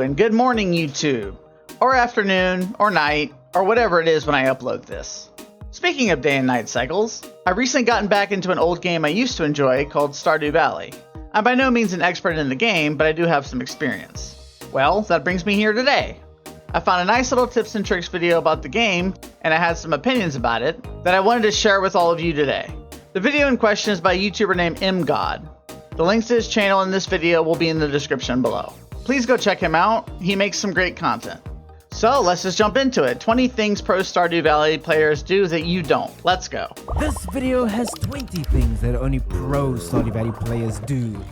and good morning YouTube, or afternoon, or night, or whatever it is when I upload this. Speaking of day and night cycles, I've recently gotten back into an old game I used to enjoy called Stardew Valley. I'm by no means an expert in the game, but I do have some experience. Well, that brings me here today. I found a nice little tips and tricks video about the game, and I had some opinions about it that I wanted to share with all of you today. The video in question is by a YouTuber named mGaud. The links to his channel in this video will be in the description below. Please go check him out, he makes some great content. So let's just jump into it. 20 things pro Stardew Valley players do that you don't. Let's go. This video has 20 things that only pro Stardew Valley players do.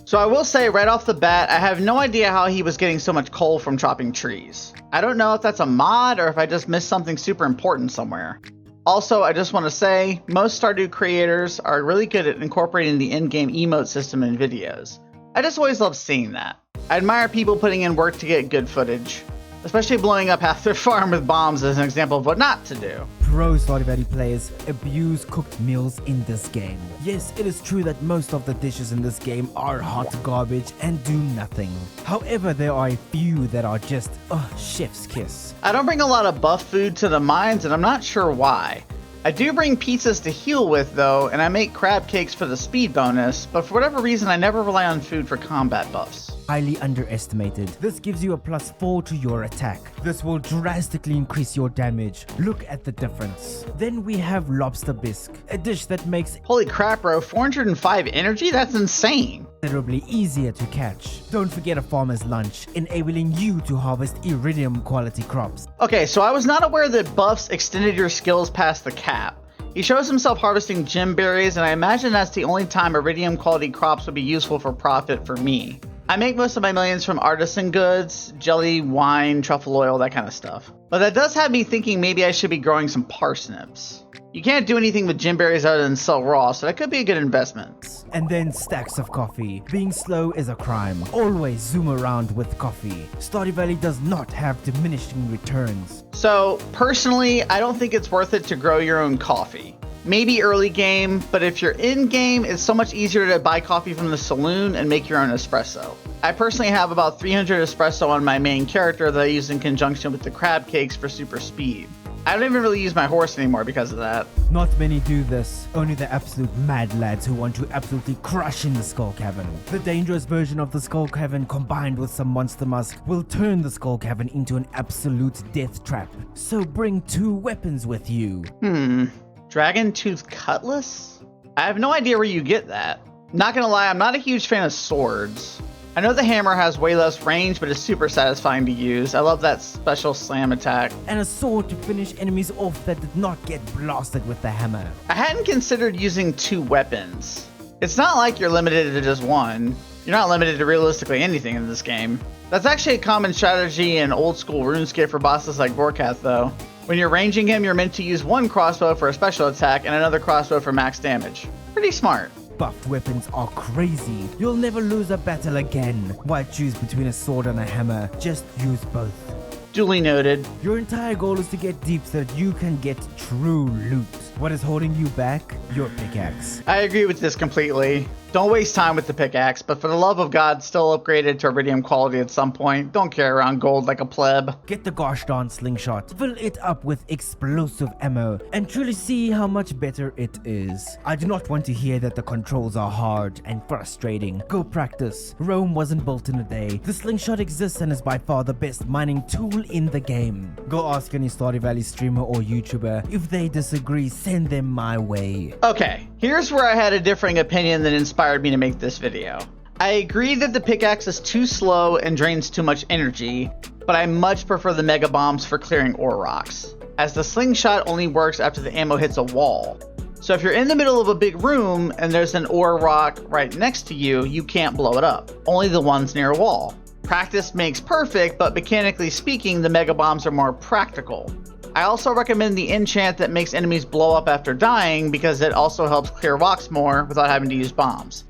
So I will say right off the bat, I have no idea how he was getting so much coal from chopping trees. I don't know if that's a mod or if I just missed something super important somewhere. Also, I just want to say, most Stardew creators are really good at incorporating the in-game emote system in videos. I just always love seeing that. I admire people putting in work to get good footage, especially blowing up half their farm with bombs as an example of what not to do. Pro Stardew Valley players abuse cooked meals in this game. Yes, it is true that most of the dishes in this game are hot garbage and do nothing. However, there are a few that are just, chef's kiss. I don't bring a lot of buff food to the mines and I'm not sure why. I do bring pizzas to heal with though, and I make crab cakes for the speed bonus, but for whatever reason I never rely on food for combat buffs. Highly underestimated. This gives you a +4 to your attack. This will drastically increase your damage. Look at the difference. Then we have lobster bisque, a dish that makes holy crap bro, 405 energy? That's insane. Considerably easier to catch. Don't forget a farmer's lunch, enabling you to harvest iridium quality crops. Okay, so I was not aware that buffs extended your skills past the cap. He shows himself harvesting gem berries, and I imagine that's the only time iridium quality crops would be useful for profit for me. I make most of my millions from artisan goods, jelly, wine, truffle oil, that kind of stuff. But that does have me thinking maybe I should be growing some parsnips. You can't do anything with gem berries other than sell raw, so that could be a good investment. And then stacks of coffee. Being slow is a crime. Always zoom around with coffee. Stardew Valley does not have diminishing returns. So personally, I don't think it's worth it to grow your own coffee. Maybe early game, but if you're in game, it's so much easier to buy coffee from the saloon and make your own espresso. I personally have about 300 espresso on my main character that I use in conjunction with the crab cakes for super speed. I don't even really use my horse anymore because of that. Not many do this, only the absolute mad lads who want to absolutely crush in the Skull Cavern. The dangerous version of the Skull Cavern combined with some monster musk will turn the Skull Cavern into an absolute death trap. So bring 2 weapons with you. Dragon Tooth Cutlass? I have no idea where you get that. Not gonna lie, I'm not a huge fan of swords. I know the hammer has way less range, but it's super satisfying to use. I love that special slam attack. And a sword to finish enemies off that did not get blasted with the hammer. I hadn't considered using 2 weapons. It's not like you're limited to just one. You're not limited to realistically anything in this game. That's actually a common strategy in old school RuneScape for bosses like Vorkath though. When you're ranging him, you're meant to use one crossbow for a special attack and another crossbow for max damage. Pretty smart. Buffed weapons are crazy. You'll never lose a battle again. Why choose between a sword and a hammer? Just use both. Duly noted. Your entire goal is to get deep so that you can get true loot. What is holding you back? Your pickaxe. I agree with this completely. Don't waste time with the pickaxe, but for the love of God, still upgrade it to iridium quality at some point. Don't carry around gold like a pleb. Get the gosh darn slingshot, fill it up with explosive ammo, and truly see how much better it is. I do not want to hear that the controls are hard and frustrating. Go practice. Rome wasn't built in a day. The slingshot exists and is by far the best mining tool in the game. Go ask any Stardew Valley streamer or YouTuber. If they disagree, send them my way. Okay, here's where I had a differing opinion that inspired me to make this video. I agree that the pickaxe is too slow and drains too much energy, but I much prefer the mega bombs for clearing ore rocks, as the slingshot only works after the ammo hits a wall. So if you're in the middle of a big room and there's an ore rock right next to you, you can't blow it up, only the ones near a wall. Practice makes perfect, but mechanically speaking, the mega bombs are more practical. I also recommend the enchant that makes enemies blow up after dying because it also helps clear rocks more without having to use bombs.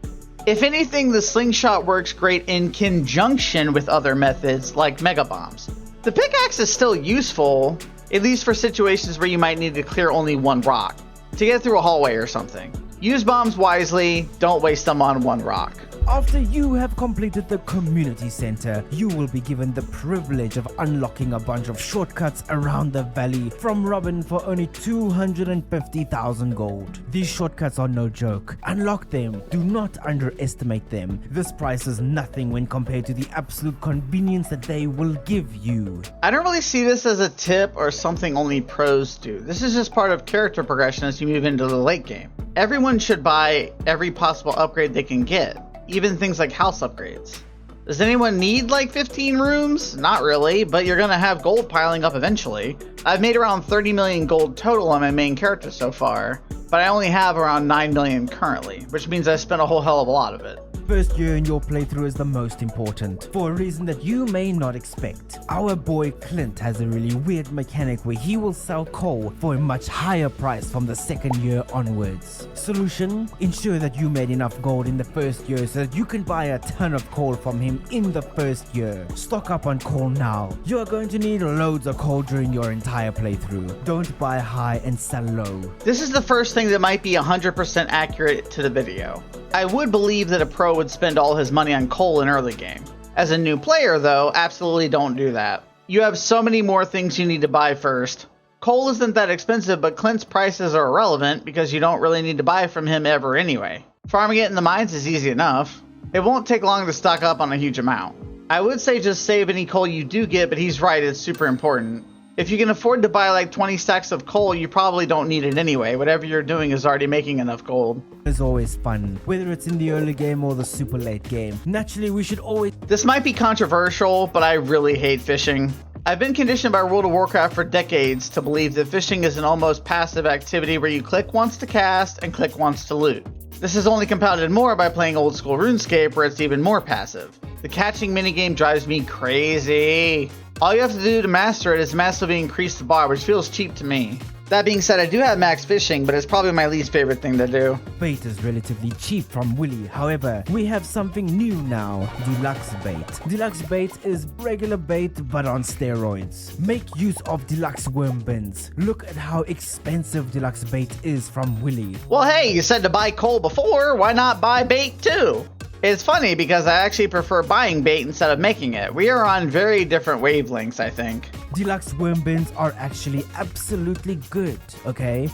If anything, the slingshot works great in conjunction with other methods like mega bombs. The pickaxe is still useful, at least for situations where you might need to clear only one rock, to get through a hallway or something. Use bombs wisely, don't waste them on one rock. After you have completed the community center, you will be given the privilege of unlocking a bunch of shortcuts around the valley from Robin for only 250,000 gold. These shortcuts are no joke. Unlock them. Do not underestimate them. This price is nothing when compared to the absolute convenience that they will give you. I don't really see this as a tip or something only pros do. This is just part of character progression as you move into the late game. Everyone should buy every possible upgrade they can get, even things like house upgrades. Does anyone need like 15 rooms? Not really, but you're gonna have gold piling up eventually. I've made around 30 million gold total on my main character so far, but I only have around 9 million currently, which means I spent a whole hell of a lot of it. First year in your playthrough is the most important, for a reason that you may not expect. Our boy Clint has a really weird mechanic where he will sell coal for a much higher price from the second year onwards. Solution? Ensure that you made enough gold in the first year so that you can buy a ton of coal from him in the first year. Stock up on coal now. You are going to need loads of coal during your entire playthrough. Don't buy high and sell low. This is the first thing that might be 100% accurate to the video. I would believe that a pro would spend all his money on coal in early game. As a new player though, absolutely don't do that. You have so many more things you need to buy first. Coal isn't that expensive, but Clint's prices are irrelevant because you don't really need to buy from him ever anyway. Farming it in the mines is easy enough. It won't take long to stock up on a huge amount. I would say just save any coal you do get, but he's right, it's super important. If you can afford to buy like 20 stacks of coal, you probably don't need it anyway. Whatever you're doing is already making enough gold. It's always fun, whether it's in the early game or the super late game. Naturally, we should always... This might be controversial, but I really hate fishing. I've been conditioned by World of Warcraft for decades to believe that fishing is an almost passive activity where you click once to cast and click once to loot. This is only compounded more by playing old school RuneScape where it's even more passive. The catching minigame drives me crazy. All you have to do to master it is massively increase the bar, which feels cheap to me. That being said, I do have max fishing, but it's probably my least favorite thing to do. Bait is relatively cheap from Willy. However, we have something new now, Deluxe Bait. Deluxe Bait is regular bait but on steroids. Make use of Deluxe Worm Bins. Look at how expensive Deluxe Bait is from Willy. Well, hey, you said to buy coal before, why not buy bait too? It's funny because I actually prefer buying bait instead of making it. We are on very different wavelengths, I think. Deluxe Worm Bins are actually absolutely good, okay?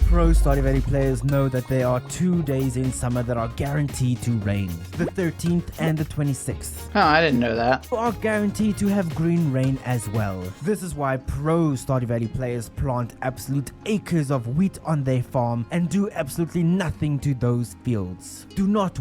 Pro Stardew Valley players know that there are 2 days in summer that are guaranteed to rain. The 13th and the 26th. Oh, I didn't know that. You are guaranteed to have green rain as well. This is why pro Stardew Valley players plant absolute acres of wheat on their farm and do absolutely nothing to those fields. Do not...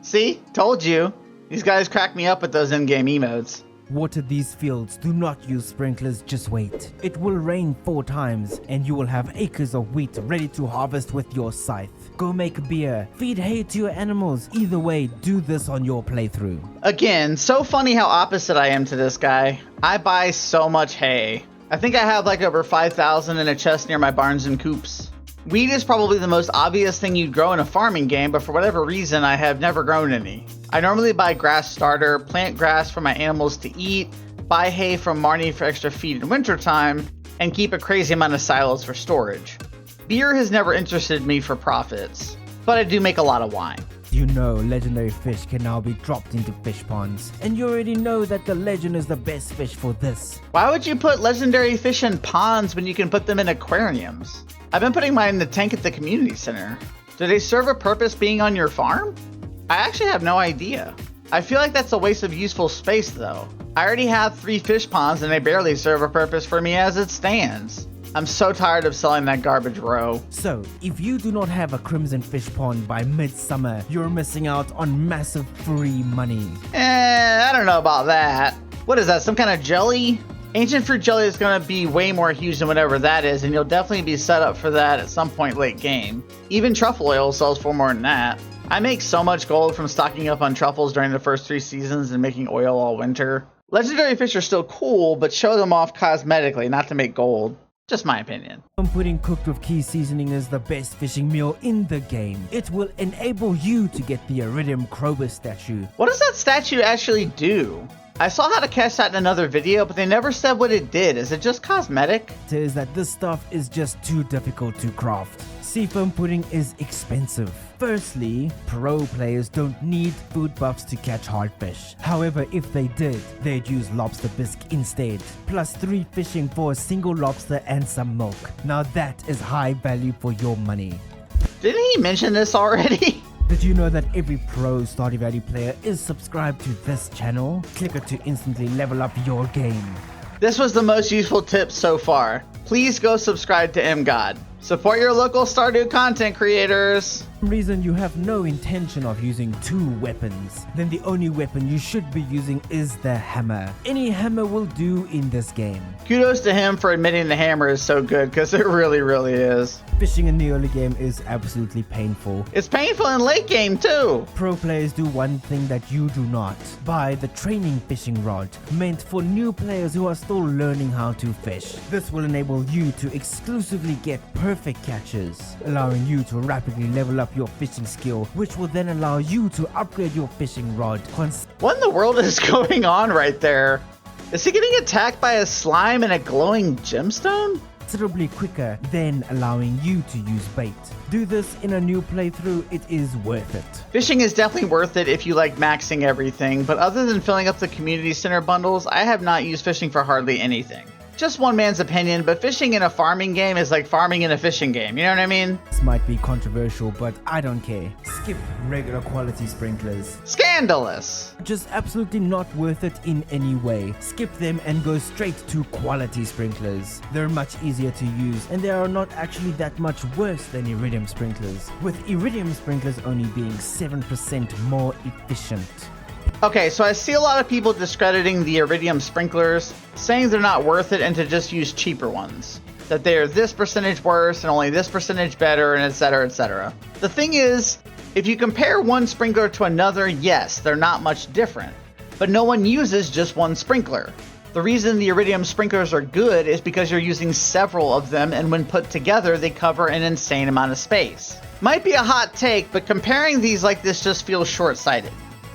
See? Told you. These guys crack me up with those in-game emotes. Water these fields. Do not use sprinklers, just wait. It will rain 4 times and you will have acres of wheat ready to harvest with your scythe. Go make beer, feed hay to your animals. Either way, do this on your playthrough. Again, so funny how opposite I am to this guy. I buy so much hay. I think I have like over 5,000 in a chest near my barns and coops. Wheat is probably the most obvious thing you'd grow in a farming game, but for whatever reason, I have never grown any. I normally buy grass starter, plant grass for my animals to eat, buy hay from Marnie for extra feed in wintertime, and keep a crazy amount of silos for storage. Beer has never interested me for profits, but I do make a lot of wine. You know legendary fish can now be dropped into fish ponds, and you already know that the legend is the best fish for this. Why would you put legendary fish in ponds when you can put them in aquariums? I've been putting mine in the tank at the community center. Do they serve a purpose being on your farm? I actually have no idea. I feel like that's a waste of useful space though. I already have 3 fish ponds and they barely serve a purpose for me as it stands. I'm so tired of selling that garbage row. So, if you do not have a crimson fish pond by midsummer, you're missing out on massive free money. I don't know about that. What is that, some kind of jelly? Ancient fruit jelly is going to be way more huge than whatever that is, and you'll definitely be set up for that at some point late game. Even truffle oil sells for more than that. I make so much gold from stocking up on truffles during the first 3 seasons and making oil all winter. Legendary fish are still cool, but show them off cosmetically, not to make gold. Just my opinion. Pudding cooked with key seasoning is the best fishing meal in the game. It will enable you to get the Iridium Krobus statue. What does that statue actually do? I saw how to catch that in another video, but they never said what it did. Is it just cosmetic? Is that this stuff is just too difficult to craft. Seafoam pudding is expensive. Firstly, pro players don't need food buffs to catch hard fish. However, if they did, they'd use lobster bisque instead. Plus 3 fishing for a single lobster and some milk. Now that is high value for your money. Didn't he mention this already? Did you know that every pro Stardew Valley player is subscribed to this channel? Click it to instantly level up your game. This was the most useful tip so far. Please go subscribe to mGaud. Support your local Stardew content creators. Reason you have no intention of using 2 weapons, then the only weapon you should be using is the hammer. Any hammer will do in this game. Kudos to him for admitting the hammer is so good, because it really, really is. Fishing in the early game is absolutely painful. It's painful in late game too. Pro players do one thing that you do not. Buy the training fishing rod, meant for new players who are still learning how to fish. This will enable you to exclusively get perfect catches, allowing you to rapidly level up your fishing skill, which will then allow you to upgrade your fishing rod. What in the world is going on right there? Is he getting attacked by a slime and a glowing gemstone? Considerably quicker, then allowing you to use bait. Do this in a new playthrough, it is worth it. Fishing is definitely worth it if you like maxing everything, but other than filling up the community center bundles, I have not used fishing for hardly anything. Just one man's opinion, but fishing in a farming game is like farming in a fishing game, you know what I mean? This might be controversial, but I don't care. Skip regular quality sprinklers. Scandalous! Just absolutely not worth it in any way. Skip them and go straight to quality sprinklers. They're much easier to use, and they are not actually that much worse than iridium sprinklers, with iridium sprinklers only being 7% more efficient. Okay, so I see a lot of people discrediting the iridium sprinklers, saying they're not worth it and to just use cheaper ones. That they are this percentage worse and only this percentage better, and etc, etc. The thing is, if you compare one sprinkler to another, yes, they're not much different. But no one uses just one sprinkler. The reason the iridium sprinklers are good is because you're using several of them, and when put together, they cover an insane amount of space. Might be a hot take, but comparing these like this just feels short-sighted.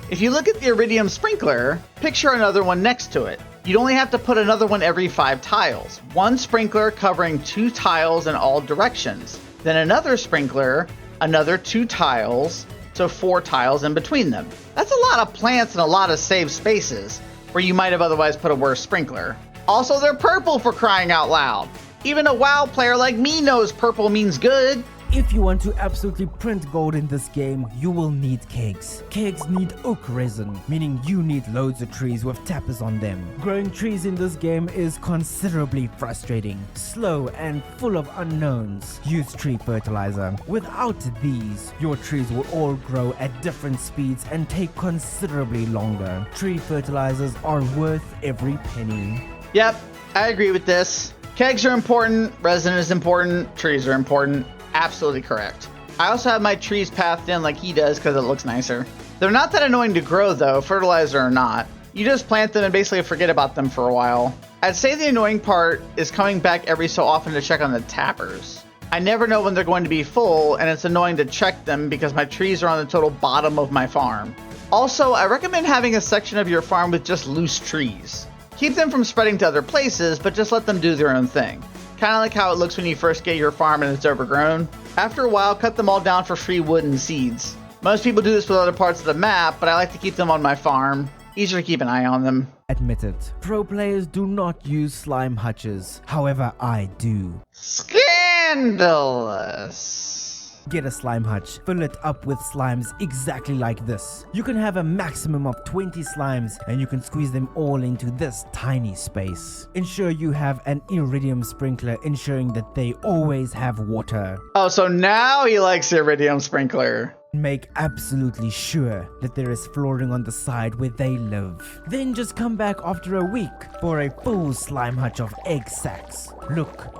If you look at the iridium sprinkler, picture another one next to it. You'd only have to put another one every 5 tiles. One sprinkler covering 2 tiles in all directions. Then another sprinkler, another 2 tiles, so 4 tiles in between them. That's a lot of plants and a lot of saved spaces, where you might have otherwise put a worse sprinkler. Also, they're purple, for crying out loud. Even a WoW player like me knows purple means good. If you want to absolutely print gold in this game, you will need kegs. Kegs need oak resin, meaning you need loads of trees with tappers on them. Growing trees in this game is considerably frustrating, slow, and full of unknowns. Use tree fertilizer. Without these, your trees will all grow at different speeds and take considerably longer. Tree fertilizers are worth every penny. Yep, I agree with this. Kegs are important, resin is important, trees are important. Absolutely correct. I also have my trees pathed in like he does because it looks nicer. They're not that annoying to grow though, fertilizer or not. You just plant them and basically forget about them for a while. I'd say the annoying part is coming back every so often to check on the tappers. I never know when they're going to be full, and it's annoying to check them because my trees are on the total bottom of my farm. Also, I recommend having a section of your farm with just loose trees. Keep them from spreading to other places, but just let them do their own thing. Kind of like how it looks when you first get your farm and it's overgrown. After a while, cut them all down for free wood and seeds. Most people do this with other parts of the map, but I like to keep them on my farm. Easier to keep an eye on them. Admit it, pro players do not use slime hutches. However, I do. Scandalous. Get a slime hutch, fill it up with slimes exactly like this. You can have a maximum of 20 slimes and you can squeeze them all into this tiny space. Ensure you have an iridium sprinkler, ensuring that they always have water. Oh, so now he likes the iridium sprinkler. Make absolutely sure that there is flooring on the side where they live. Then just come back after a week for a full slime hutch of egg sacs. Look,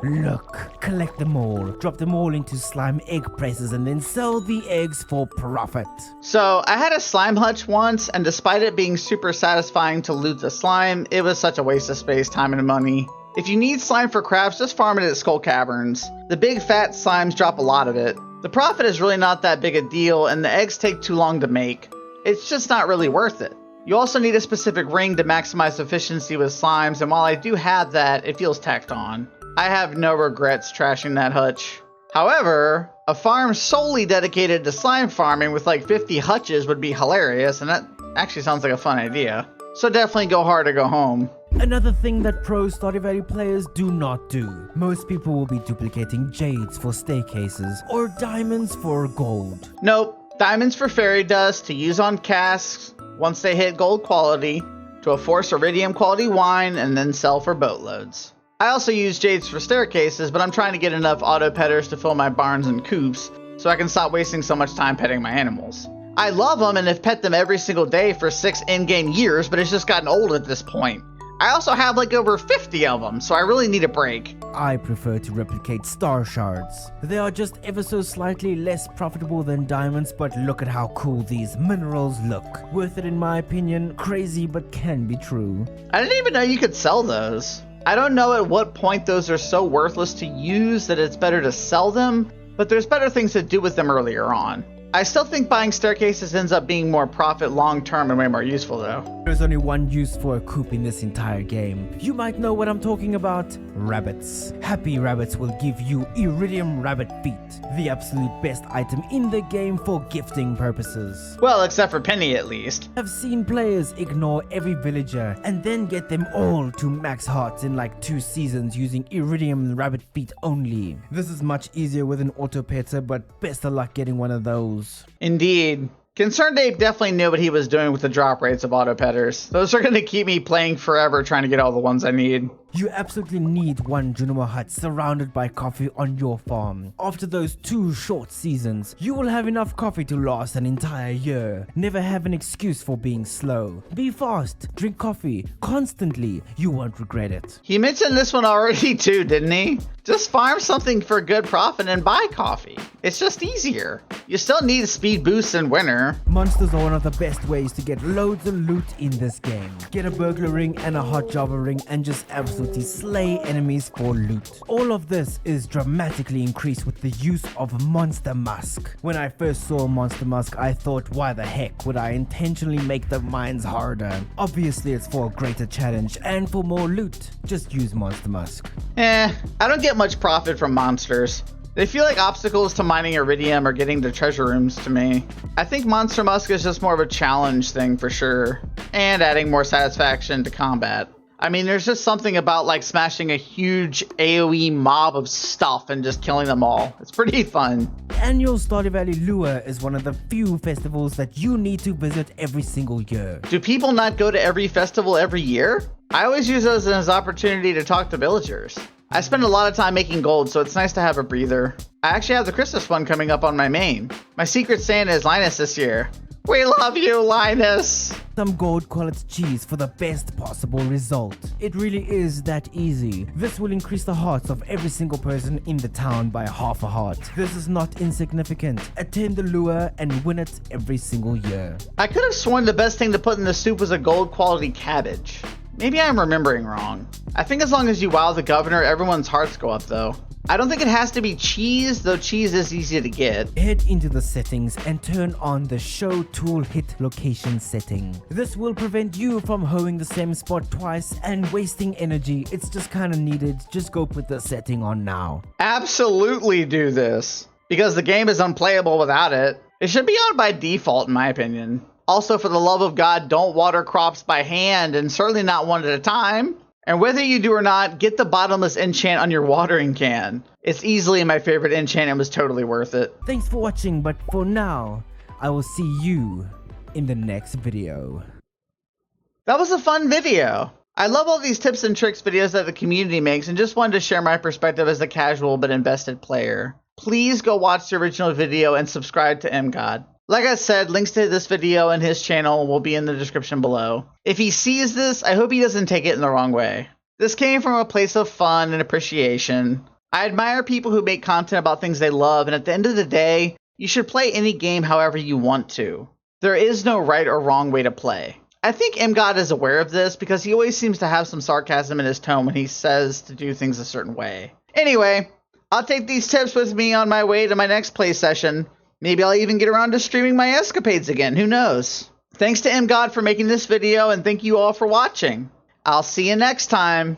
collect them all, drop them all into slime egg presses, and then sell the eggs for profit. So I had a slime hutch once, and despite it being super satisfying to loot the slime, it was such a waste of space, time, and money. If you need slime for crafts, just farm it at Skull Caverns. The big fat slimes drop a lot of it. The profit is really not that big a deal, and the eggs take too long to make. It's just not really worth it. You also need a specific ring to maximize efficiency with slimes, and while I do have that, it feels tacked on. I have no regrets trashing that hutch. However, a farm solely dedicated to slime farming with like 50 hutches would be hilarious, and that actually sounds like a fun idea. So definitely go hard or go home. Another thing that pro Stardew Valley players do not do. Most people will be duplicating jades for staircases or diamonds for gold. Nope. Diamonds for fairy dust to use on casks once they hit gold quality, to a force iridium quality wine, and then sell for boatloads. I also use jades for staircases, but I'm trying to get enough auto petters to fill my barns and coops so I can stop wasting so much time petting my animals. I love them and have pet them every single day for 6 in-game years, but it's just gotten old at this point. I also have like over 50 of them, so I really need a break. I prefer to replicate star shards. They are just ever so slightly less profitable than diamonds, but look at how cool these minerals look. Worth it in my opinion, crazy but can be true. I didn't even know you could sell those. I don't know at what point those are so worthless to use that it's better to sell them, but there's better things to do with them earlier on. I still think buying staircases ends up being more profit long term and way more useful though. There's only one use for a coop in this entire game. You might know what I'm talking about. Rabbits. Happy rabbits will give you iridium rabbit feet, the absolute best item in the game for gifting purposes. Well, except for Penny at least. I've seen players ignore every villager and then get them all to max hearts in like 2 seasons using iridium rabbit feet only. This is much easier with an auto petter, but best of luck getting one of those. Indeed. Concerned Ape definitely knew what he was doing with the drop rates of auto petters. Those are going to keep me playing forever trying to get all the ones I need. You absolutely need one Junimo hut surrounded by coffee on your farm. After those 2 short seasons, you will have enough coffee to last an entire year. Never have an excuse for being slow. Be fast, drink coffee, constantly. You won't regret it. He mentioned this one already too, didn't he? Just farm something for a good profit and buy coffee. It's just easier. You still need speed boosts in winter. Monsters are one of the best ways to get loads of loot in this game. Get a burglar ring and a hot java ring and just absolutely slay enemies for loot. All of this is dramatically increased with the use of Monster Musk. When I first saw Monster Musk, I thought, why the heck would I intentionally make the mines harder? Obviously it's for a greater challenge and for more loot. Just use Monster Musk. I don't get much profit from monsters. They feel like obstacles to mining iridium or getting to treasure rooms to me. I think Monster Musk is just more of a challenge thing for sure, and adding more satisfaction to combat. I mean, there's just something about like smashing a huge AoE mob of stuff and just killing them all. It's pretty fun. Annual Stardew Valley Lure is one of the few festivals that you need to visit every single year. Do people not go to every festival every year? I always use those as an opportunity to talk to villagers. I spend a lot of time making gold, so it's nice to have a breather. I actually have the Christmas one coming up on my main. My secret Santa is Linus this year. We love you, Linus! Some gold quality cheese for the best possible result. It really is that easy. This will increase the hearts of every single person in the town by half a heart. This is not insignificant. Attend the lure and win it every single year. I could have sworn the best thing to put in the soup was a gold quality cabbage. Maybe I'm remembering wrong. I think as long as you wow the governor, everyone's hearts go up though. I don't think it has to be cheese, though cheese is easy to get. Head into the settings and turn on the show tool hit location setting. This will prevent you from hoeing the same spot twice and wasting energy. It's just kinda needed. Just go put the setting on now. Absolutely do this, because the game is unplayable without it. It should be on by default in my opinion. Also, for the love of God, don't water crops by hand, and certainly not one at a time. And whether you do or not, get the bottomless enchant on your watering can. It's easily my favorite enchant and was totally worth it. Thanks for watching, but for now, I will see you in the next video. That was a fun video. I love all these tips and tricks videos that the community makes and just wanted to share my perspective as a casual but invested player. Please go watch the original video and subscribe to mGaud. Like I said, links to this video and his channel will be in the description below. If he sees this, I hope he doesn't take it in the wrong way. This came from a place of fun and appreciation. I admire people who make content about things they love, and at the end of the day, you should play any game however you want to. There is no right or wrong way to play. I think mGaud is aware of this because he always seems to have some sarcasm in his tone when he says to do things a certain way. Anyway, I'll take these tips with me on my way to my next play session. Maybe I'll even get around to streaming my escapades again, who knows? Thanks to mGaud for making this video, and thank you all for watching. I'll see you next time.